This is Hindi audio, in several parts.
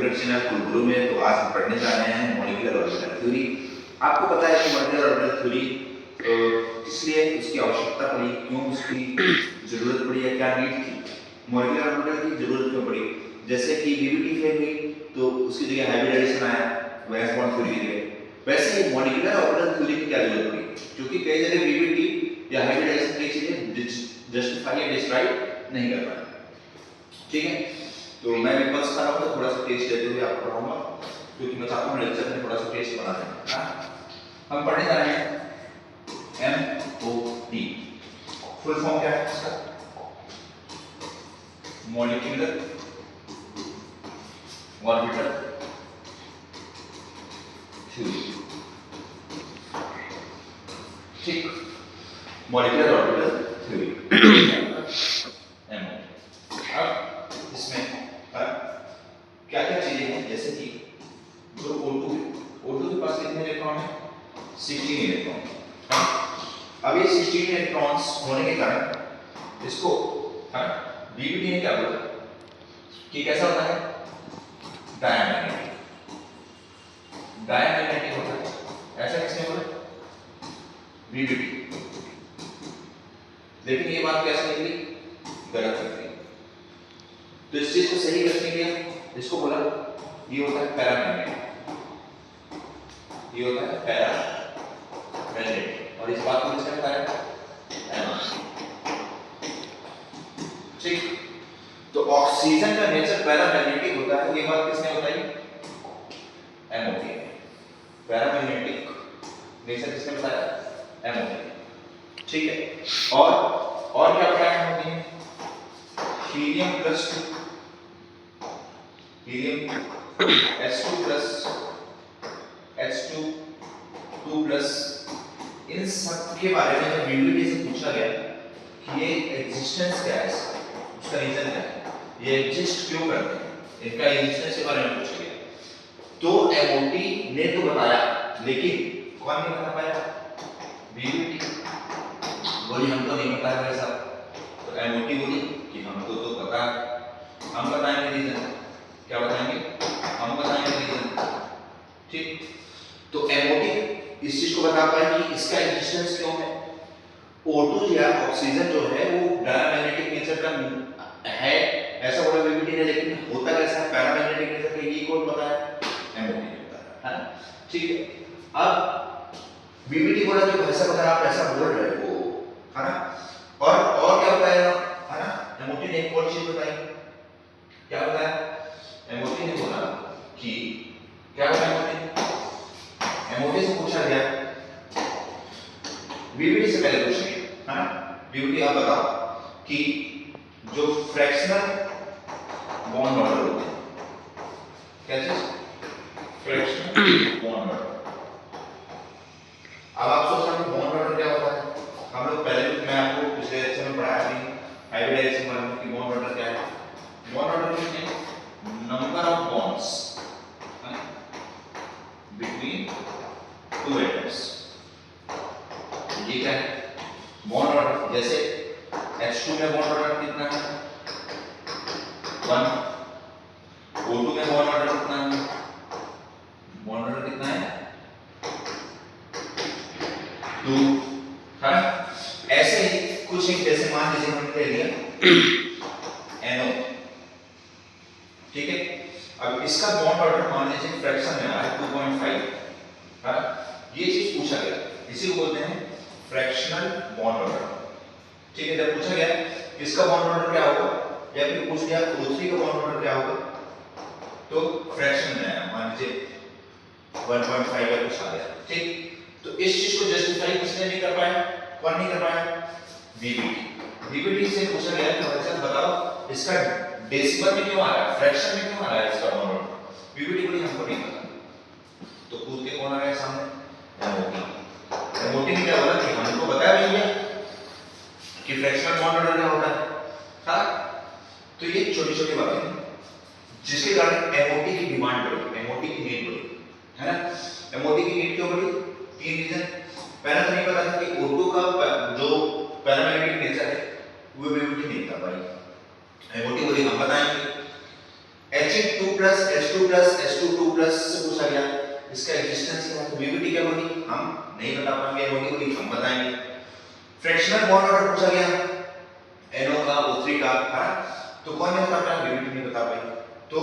इंट्रोडक्शन है गुरु में। तो आज हम पढ़ने जा रहे हैं मॉलिक्यूलर ऑर्बिटल थ्योरी। आपको पता है कि मॉलिक्यूलर ऑर्बिटल थ्योरी इसलिए उसकी आवश्यकता पड़ी, क्यों उसकी जरूरत पड़ी या क्या नीड थी, मॉलिक्यूलर ऑर्बिटल की जरूरत क्यों पड़ी। जैसे कि वीवीटी फेल हुई तो उसकी जगह हाइब्रिडाइजेशन आया वैलेंस बॉन्ड थ्योरी की जगह, वैसे ही मॉलिक्यूलर ऑर्बिटल थ्योरी की क्या जरूरत पड़ी, क्योंकि कई जगह वीवीटी या हाइब्रिडाइजेशन की चीजें जस्टिफाई या डिस्क्राइब नहीं कर पाए। ठीक है, तो मैं विपक्ष कर रहा हूँ तो थोड़ा सा टेस्ट देते हुए आपको पढ़ाऊंगा, क्योंकि मैं चाहता हूँ लेक्चर में थोड़ा सा टेस्ट बना दें। हम पढ़ने जा रहे हैं MOT। फुल फॉर्म क्या है इसका? Molecular orbital theory. ठीक, मॉलिक्यूलर ऑर्बिटल थ्योरी MOT। अब इसमें क्या क्या चीजें हैं, जैसे कि जो O2 के पास कितने इलेक्ट्रॉन है? 16 इलेक्ट्रॉन। अब ये 16 इलेक्ट्रॉन्स होने के कारण इसको वीवीटी ने क्या बोला कि कैसा होता है? डायमैग्नेटिक। डायमैग्नेटिक होता है, ऐसा किसने बोला? वीवीटी। लेकिन ये बात कैसे निकली? गलत निकली। तो इस चीज को सही करने के लिए इसको बोला ये होता है पैरामैग्नेटिक, ये होता है पैरामैग्नेटिक। और इस बात को किसने बताया? ठीक, तो ऑक्सीजन का नेचर पैरामैग्नेटिक होता है, ये बात किसने बताई? MOT। पैरामैग्नेटिक नेचर किसने बताया? MOT। ठीक है, और क्या बताया MOT ने? Helium plus helium H2 plus H2 2 plus, इन सब के बारे में जब वीवीटी से पूछा गया कि ये एग्जिस्टेंस क्या है, उसका रीजन क्या है, ये एग्जिस्ट क्यों करते हैं, इनका एग्जिस्टेंस के बारे में पूछा गया, तो MOT ने तो बताया, लेकिन कौन नहीं बता पाया? वीवीटी बोली हम तो नहीं बताया भाई साहब। तो MOT बोली कि हमको तो पता, हम बताएंगे रीजन। क्या बताएंगे? हम बताएंगे रीजन। ठीक, तो MOT इस चीज को बता पाए कि इसका एग्जिस्टेंस क्यों है। O2 या ऑक्सीजन जो है वो डायमैग्नेटिक नेचर का है ऐसा बोला वीवीटी ने, लेकिन होता कैसा है? पैरामैग्नेटिक नेचर का। ये कौन बताया? MOT ने बताया, है ना। ठीक है, अब वीवीटी बोला कि भाई साहब अगर आप ऐसा बोल रहे हो, है ना, और क्या बताया, है ना, MOT ने एक और चीज बताई। क्या बताया? MOT ने बोला कि क्या बताया? MOT से पूछा गया, वीवीटी से पहले पूछा गया, है ना, वीवीटी आप बताओ कि जो फ्रैक्शनल बॉन्ड ऑर्डर होते हैं, क्या चीज? Fractional bond order. अब आप सोच रहे हो बॉन्ड ऑर्डर क्या होता है? हम लोग पहले, मैं आपको पिछले लेक्चर में पढ़ाया थी हाइब्रिडाइजेशन वाले की बॉन्ड ऑर्डर क्या है। बॉन्ड ऑर्डर में number of bonds between two atoms, ये क्या है? Bond order. जैसे H2 में बॉन्ड ऑर्डर कितना है? 1। O2 में बॉन्ड ऑर्डर कितना है? बॉन्ड ऑर्डर कितना है? 2, है ना। ऐसे ही कुछ एक, जैसे मान लीजिए हमने ले लिया NO, ठीक है। अब इसका बॉन्ड ऑर्डर मान लीजिए फ्रैक्शन में आ रहा है 2.5, है ना। ये चीज पूछा गया, इसी को बोलते हैं फ्रैक्शनल बॉन्ड ऑर्डर। ठीक है, जब पूछा गया इसका बॉन्ड ऑर्डर क्या होगा, या फिर पूछ लिया O3 का बॉन्ड ऑर्डर क्या होगा, तो फ्रैक्शन में आया, मान लीजिए 1.5 का कुछ आ गया। ठीक, तो इस चीज को जस्टिफाई किसने नहीं कर पाया? कौन नहीं कर पाया? वीवीटी से पूछा गया कि भाई साहब बताओ इसका डेसिमल में क्यों आ रहा है, फ्रैक्शन में क्यों आ रहा है इसका बॉन्ड ऑर्डर। वीवीटी बोली हमको नहीं पता। तो कूद के कौन आ गया सामने? MOT ने क्या बोला कि हमको बताया भैया कि फ्रैक्शनल बॉन्ड ऑर्डर क्या होता है, हाँ। तो ये छोटी छोटी बातें हैं जिसके कारण MOT की डिमांड बढ़ी, MOT की नीड बढ़ी, है ना। MOT की नीड क्यों बढ़ी? 3 रीजन। पहला तो नहीं पता था कि O2 का जो पैरामैग्नेटिक नेचर है वो वीवीटी नहीं बता पाई। MOT बोली हम बताएंगे। H2 plus H2 plus H2 2 plus से पूछा गया, इसका एग्जिस्टेंस क्या है, तो BBT क्या होगी हम नहीं बता पाएंगे, होगी बोली हम बताएंगे। फ्रैक्शनल बॉन्ड ऑर्डर पूछा गया NO का O3 का, है तो कौन नहीं बता पाया, BBT नहीं बता पाई, तो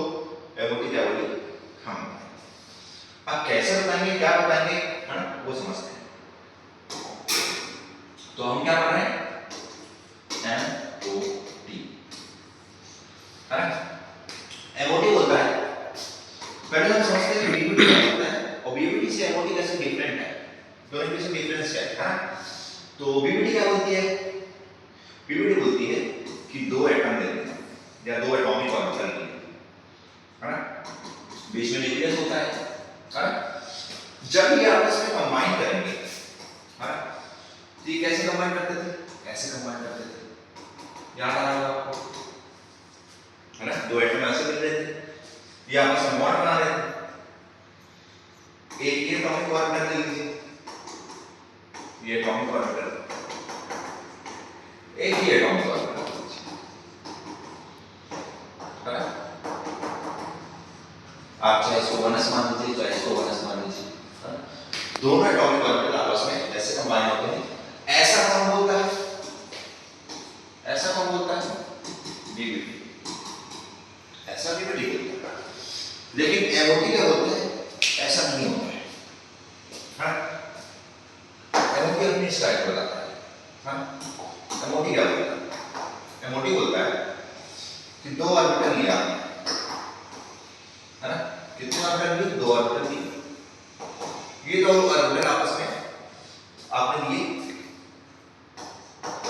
MOT क्या बोली हम। अब कैसे बताएंगे क्या बताएंगे, है ना, वो समझते हैं। तो हम क्या पढ़ रहे हैं MOT, है ना। MOT बोलता है, पहले हम समझते हैं BBT क्या होता है और BBT से MOT कैसे डिफरेंट है, दोनों के बीच में डिफरेंस क्या है ना। तो BBT क्या बोलती है, BBT बोलती है कि दो एटम लेते हैं या दो एटॉमिक ऑर्बिटल लेते हैं, है ना, बीच में न्यूक्लियस होता है ना, जब ये आपस में कंबाइन करेंगे, है ना, तो ये कैसे कंबाइन करते थे, ऐसे कंबाइन करते थे, याद आ रहा होगा आपको, है ना, दो एटम ऐसे मिल रहे थे, ये आपस में बॉन्ड बना रहे थे, एक ये एटॉमिक ऑर्बिटल ले लीजिए, ये एटॉमिक ऑर्बिटल, एक ही एटॉमिक ऑर्बिटल, है ना, आप चाहे इसको 1s मान लीजिए चाहे इसको 1s मान लीजिए, दोनों एटॉमिक ऑर्बिटल आपस में ऐसे कंबाइन होते हैं, ऐसा कौन बोलता है, ऐसा कौन बोलता है, BBT, ऐसा BBT बोलता है। लेकिन MOT क्या बोलते हैं, ऐसा नहीं होता है, हाँ, MOT अपनी स्टाइल बताता है, हाँ, MOT क्या बोलता है, MOT बोलता है कि दो ऑर्बिटल लिया, है ना, कितने ऑर्बिटल लिए, दो ऑर्बिटल लिए, ये दो ऑर्बिटल आपस में आपने लिए,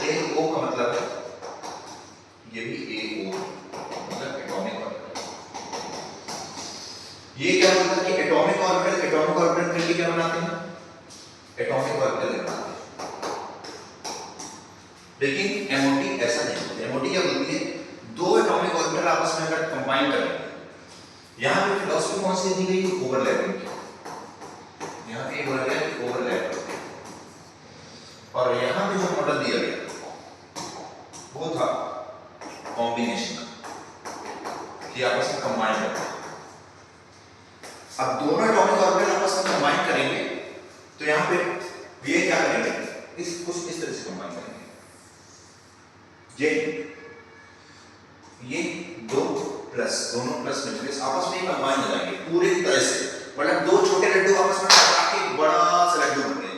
एक O का मतलब है ये भी AO मतलब एटॉमिक ऑर्बिटल, ये क्या होता है कि एटॉमिक ऑर्बिटल मिलकर क्या बनाते हैं, एटॉमिक ऑर्बिटल बनाते हैं। लेकिन MOT ऐसा नहीं होता, MOT क्या बोलती है, दो एटॉमिक ऑर्बिटल आपस में अगर कंबाइन करें, यहां पे फिलॉसफी कौन सी दी गई, ओवरलैपिंग की, यहां पे ओवरलैप करते हैं, और यहां पे जो मॉडल दिया गया वो था कॉम्बिनेशन का, कि आपस में कंबाइन करते हैं। अब दोनों एटॉमिक ऑर्बिटल आपस में कंबाइन करेंगे तो यहां पे ये क्या करेंगे, कुछ इस तरह से कंबाइन करेंगे, ये दो प्लस, दोनों प्लस न्यूक्लियस आपस में कंबाइन हो जाएंगे पूरी तरह से, मतलब दो छोटे लड्डू आपस में आके बड़ा सा लड्डू बन गए,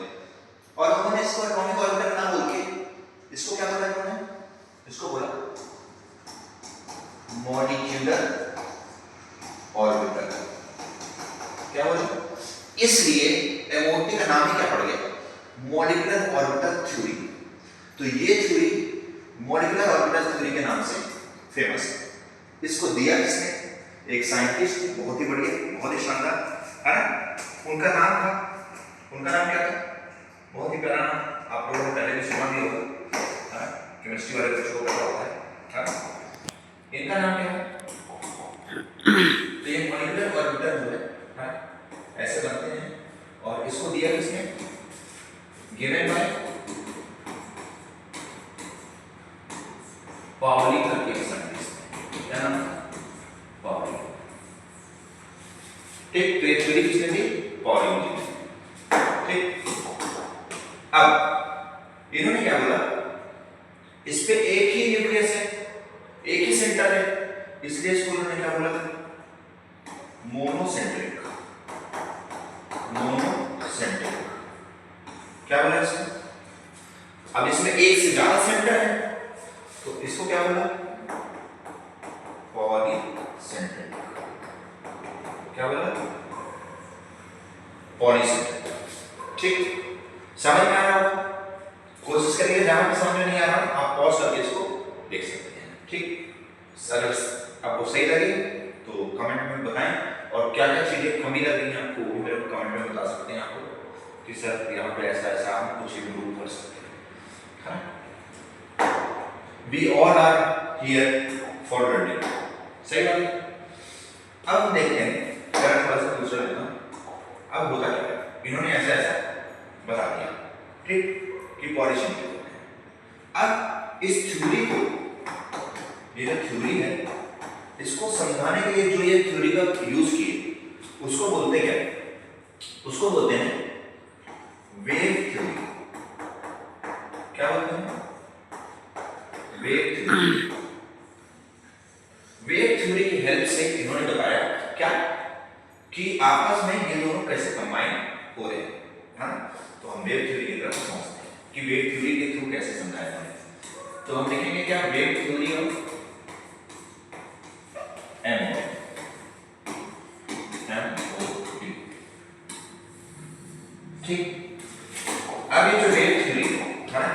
और उन्होंने इसको एटॉमिक ऑर्बिटल ना बोल के इसको क्या बोला, उन्होंने इसको बोला मॉलिक्यूलर ऑर्बिटल, क्या बोला, इसलिए MOT का नाम ही क्या पड़ गया, मॉलिक्यूलर ऑर्बिटल थ्योरी। तो ये थ्योरी मॉलिक्यूलर ऑर्बिटल थ्योरी के नाम से फेमस है, इसको दिया किसने, एक साइंटिस्ट, बहुत ही बढ़िया, बहुत ही शानदार, है ना, उनका नाम क्या था, बहुत ही प्यारा नाम, आप लोगों ने पहले भी सुना भी होगा, है ना, केमिस्ट्री वाले बच्चों को पता होता है ना, इनका नाम क्या है, तो ये मॉलिक्यूलर ऑर्बिटल जो है ऐसे बनते हैं, और इसको दिया किसने, गिवन बाय पाउली करके साइंटिस्ट, क्या नाम, पाउली, ठीक, तो ये थ्योरी किसने दी, पाउली ने, ठीक। अब इन्होंने क्या बोला, इस पे एक ही न्यूक्लियस है, एक ही सेंटर है, इसलिए इसको उन्होंने क्या बोला, मोनोसेंट्रिक, क्या बोला इसमें, अब इसमें एक से ज्यादा सेंटर है तो इसको क्या बोला, पॉलीसेंट्रिक, क्या बोला, पॉलीसेंट्रिक, ठीक, समझ में आ रहा होगा, कोशिश करिए, जहां पे समझ में नहीं आ रहा आप पॉज करके इसको देख सकते हैं, ठीक। अगर आपको सही लगे तो कमेंट में बताएं, और क्या क्या चीजें कमी लग रही हैं आपको वो भी मेरे को कमेंट में बता सकते हैं आपको, कि सर यहाँ पे ऐसा हम कुछ इम्प्रूव कर सकते हैं, we all are here for learning, सही बात है। अब देखते हैं, थोड़ा सा दूसरा लेता हूं, अब होता क्या है, इन्होंने ऐसा बता दिया, ठीक, कि पॉलीसेंट्रिक होते हैं। अब इस थ्योरी को, ये जो थ्योरी है इसको समझाने के लिए जो ये थ्योरी का यूज किए उसको बोलते क्या है? उसको बोलते हैं वेव थ्योरी। क्या बोलते हैं? Wave theory. वेव थ्योरी की हेल्प से इन्होंने बताया क्या कि आपस में ये दोनों कैसे कंबाइन हो रहे हैं, है ना? तो हम वेव थ्योरी की तरफ समझते हैं कि वेव थ्योरी के थ्रू कैसे समझाया जाए। तो हम देखेंगे क्या वेव थ्योरी ऑफ MOT। ठीक, अब ये जो वेव थ्योरी है ना,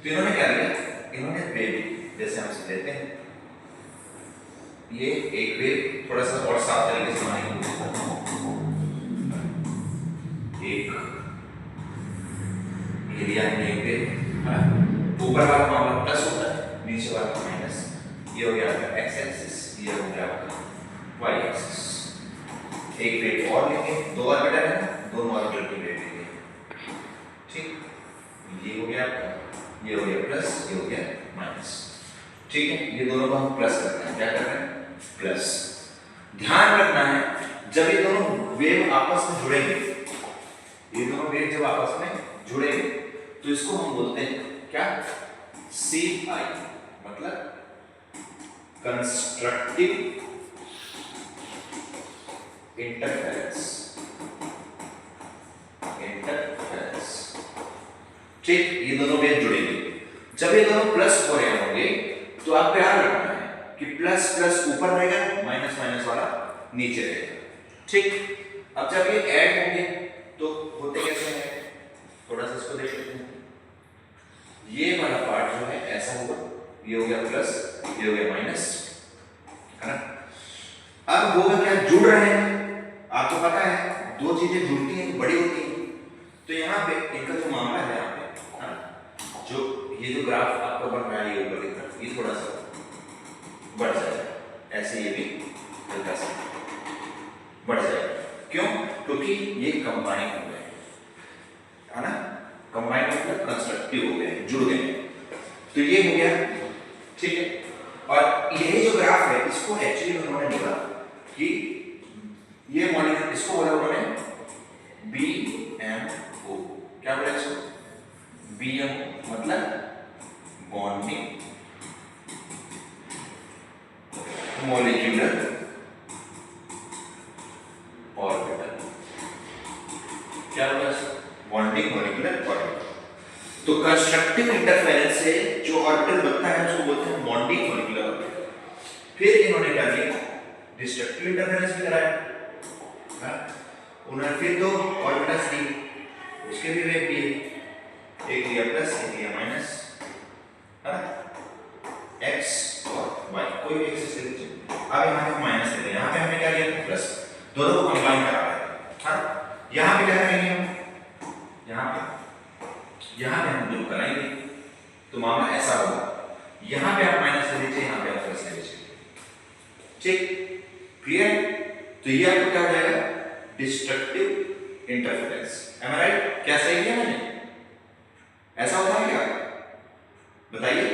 तो इन्होंने क्या किया, इन्होंने वेव जैसे हम से लेते हैं ये एक वेव, थोड़ा सा और साफ तरीके से मानेंगे, एक एरिया में एक वेव, ऊपर वाला मामला प्लस होता है, नीचे वाला माइनस। ये हो गया आपका एक्स एक्सिस, ये हो गया आपका वाई एक्सिस। एक वेव और लेंगे, दो ऑर्बिटल है ना, दोनों ऑर्बिटल की वेव लेंगे। ठीक, ये हो गया आपका, ये हो गया प्लस, ये हो गया माइनस। ठीक है, ये दोनों को हम प्लस करते हैं। क्या कर रहे हैं? प्लस। ध्यान रखना है जब ये दोनों वेव आपस में जुड़ेंगे, ये दोनों वेव जब आपस में जुड़ेंगे तो इसको हम बोलते हैं क्या? CI, मतलब कंस्ट्रक्टिव इंटरफेरेंस। ठीक, ये दोनों वेव जुड़ेंगे। जब ये दोनों प्लस हो रहे होंगे तो आपको याद रखना है कि प्लस प्लस ऊपर रहेगा, माइनस माइनस वाला नीचे रहेगा। ठीक, अब जब ये ऐड होंगे तो होते कैसे हैं, थोड़ा सा इसको देख लेते हैं। ये वाला पार्ट जो है ऐसा होगा, ये हो गया प्लस, ये हो गया माइनस, है ना? अब होगा क्या, जुड़ रहे हैं। आपको पता है दो चीजें जुड़ती हैं तो बड़ी होती हैं। तो यहाँ पे इनका जो मामला है, यहाँ पे, है ना, जो ये जो ग्राफ आपको बन रहा है ये ऊपर की तरफ, ये थोड़ा सा बढ़ जाएगा, ऐसे ये भी हल्का सा बढ़ जाएगा। क्यों? क्योंकि ये कंबाइन हो गए, है ना? कंबाइन मतलब कंस्ट्रक्टिव हो गए, जुड़ गए। तो ये हो गया, ठीक है। और यही जो ग्राफ है इसको एक्चुअली उन्होंने बोला कि ये मॉलिक्यूल, इसको बोला उन्होंने BMO। क्या बोला इसको? BMO मतलब बॉन्डिंग मॉलिक्यूलर ऑर्बिटल। क्या बोला? Bonding molecular orbital. तो कंस्ट्रक्टिव इंटरफेरेंस से जो ऑर्बिटल बनता है उसको बोलते हैं बॉन्डिंग मॉलिक्यूलर ऑर्बिटल। फिर इन्होंने क्या किया? डिस्ट्रक्टिव इंटरफेरेंस भी कराया। उन्होंने फिर दो ऑर्बिटल्स दी, उसके भी वेव दिए, एक दिया प्लस, एक दिया माइनस, है ना? एक्स और वाई, कोई भी एक्सिस ले लीजिए। अब यहाँ पे माइनस लेते हैं, यहाँ पे हमने क्या लिया? प्लस। दोनों को कंबाइन करा रहे हैं, हाँ? यहाँ पे क्या करेंगे हम? यहाँ पे हम जो कराएंगे तो मामला ऐसा होगा, यहाँ पे आप माइनस ले लीजिए, यहाँ पे आप प्लस ले लीजिए। ठीक, क्लियर? तो ये आपको क्या हो जाएगा? Destructive interference. एम आई राइट? क्या सही किया मैंने? ऐसा होता है क्या? बताइए,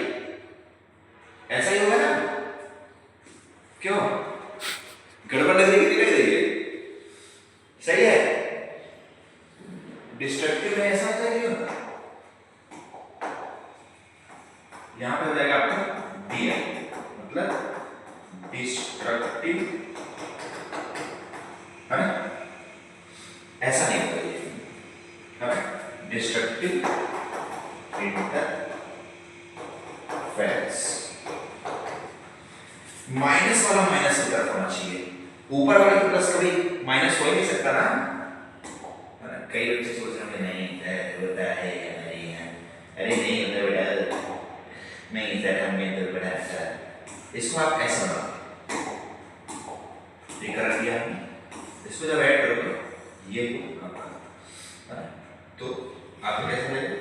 ऐसा ही होगा ना? क्यों? गड़बड़ लग रही है? सही है? डिस्ट्रक्टिव में ऐसा होता है क्यों? यहां पे हो जाएगा आपका DI, मतलब डिस्ट्रक्टिव, है ना? ऐसा नहीं होता ये, है ना? Destructive interference. माइनस वाला माइनस की तरफ होना चाहिए, ऊपर वाला तो प्लस कभी माइनस हो ही नहीं सकता ना। कई बच्चे सोच रहे हैं नहीं होता है या नहीं है, अरे नहीं होता बेटा, नहीं सर हम नहीं तो बेटा ऐसा। इसको आप ऐसा बनाओ, ये कर दिया, इसको जब ऐड करोगे ये आपका, तो आपको कैसा लगेगा?